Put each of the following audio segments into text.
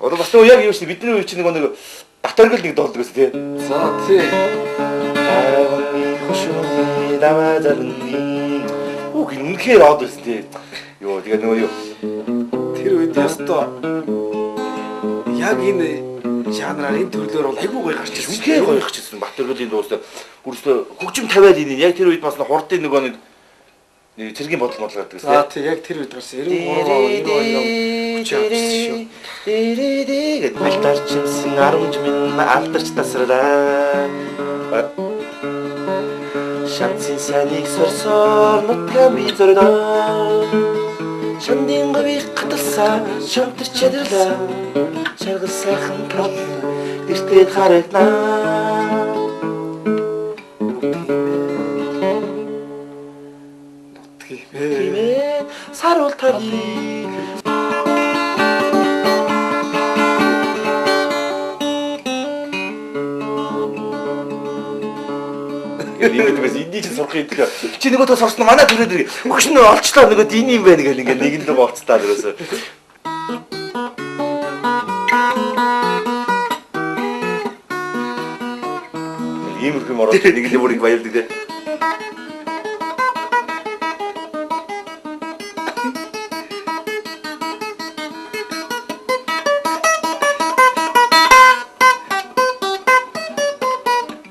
Одоо бас нөгөө яг юу ч бидний үе чинь нэг батөргөл нэг дуулдаг гэсэн тий. За тий. Хошууны намазарны үг үнэхээр од байсан тий. Йоо тэгээ нөгөө юу тэр үед ястаа яг энэ жанраар энэ төрлөөр бол айгүй гоё гарч ирсэн. Үнэхээр гоё гарч ирсэн батөргөлийн дуустаа бүрстөө хөгжим тавиад энэ яг тэр үед бас хурдын нөгөө нэг цэргийн бодол гардаг гэсэн. За тий яг тэр үед гарсан 93 92 хүч авсан шүү. Гэт мэлтарчимсэн 10 минь алдарч тасралаа. Шанцын санийг сорсоор нутгаа би зордоо. Шандын говийг гаталсаа шамтарч чадрлаа. Шаргал сайхан тал гэртээ харагнаа. Нутгий саруул тали. Ингээд бас энийг ч сурах юм тэгэхээр чи нөгөөдөө сурсан манай төрөөд өгш нь олчлоо нөгөөд энэ юм байна гэл ингээд нэг л гоцтаа дөрөөсөө. Иймэрхүү юм ороод нэг л бүрийг баялдаг те.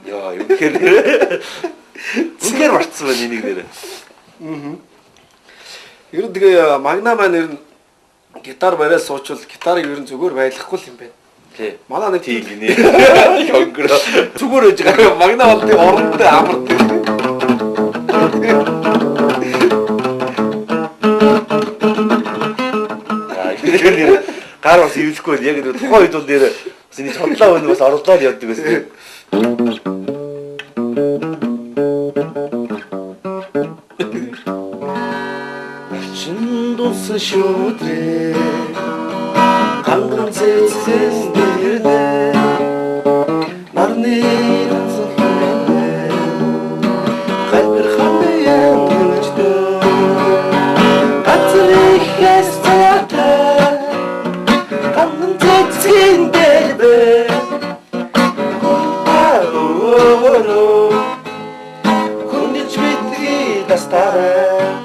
Яа, юу гэхээр үнээр марцсан байна энийг нэрээ. Ер нь тэгээ магна маань ер нь гитар бариад суучвал гитарыг ер нь зүгээр байлгахгүй юм байна. Тий. Манай нэг тийм гинэ. Хонгороо зүгээр өж байгаа магна бол тэг оронтой амардаг. Аа, гар бас ивлэхгүй яг нэг тухайн үед бол нэр бас энэ цонлоо өнө бас орлоод явдаг гэсэн. Чиндус шүтрэ ганган зэцэн дэрдэ нарны цохрэ хайр хамян гэнчдэ гацрих хэстата ганган зэцэн дэрдэ гонтаоро хүндэж бидний дастараа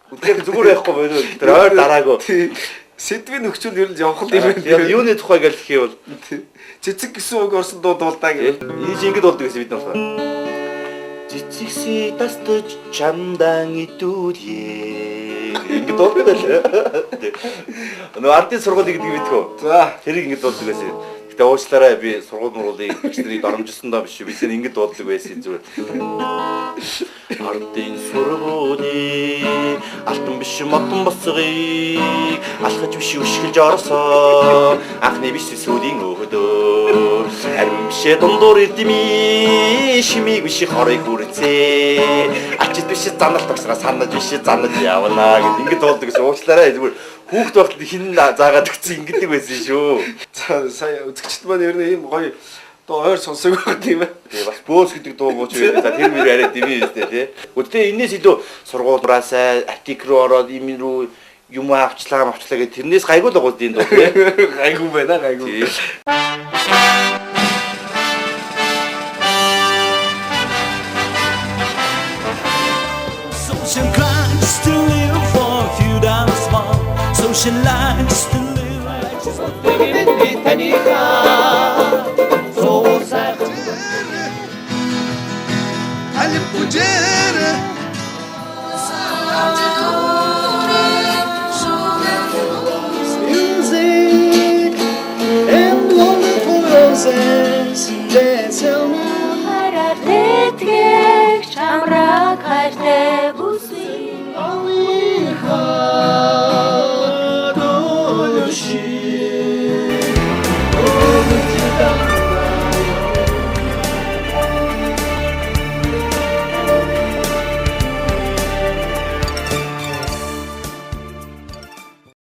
үгээр зүгээр байхгүй болоо тэр ойр дараагүй сэдвийн нөхцөл ер нь явах юм байна. Юуны тухай гэж хэлхий бол цэцэг гэсэн үг орсон дуу дуулдаа гэх. Ийж ингэж болдог гэсэн бид нар. Цэцэгси тастж чамдан идүүрье. Ингэж болдог байлаа. Нөгөө ардын сургуулийг гэдэг мэдхүү. За тэрийг ингэж болдог байсан. Гэтэ уучлаарай би сургууль мууруулыг ихчнэрийг доромжилсан доо биш. Бид ингэж болдог байсан зүгээр. Ардын сургуулийн алтан биш мотон босгыг алхаж биш өшгөлж орсоо анхны биш сүлийн өдөө харин бишээ дундуур ирдми шимиг биш хорыг хүрцээ ачид биш занал тогсроо санаж биш занаж явна гэд ингэж болдог гэсэн уучлаарай зүгээр хүүхд багт хин заагаад өгсөн ингэдэг байсан шүү. За сая үзэгчд маань ер нь ийм гоё одоо ойр сонсог байгаа тийм ээ. Тэгээ бас бөөс гэдэг дуу мууч үү. За тэр мөр яриад димээ үстэй тий. Гэхдээ энэс илүү сургуулиасаа артик руу ороод им рүү юм авчлаа гэх тэрнээс гайгүй л гол энэ дуу тий. Гайгүй байна гайгүй. Social climbs to live for a few dollars more. Social lives to live like just Ali pujere music and wonderful roses. They tell me Хараад тэтгэж чамраа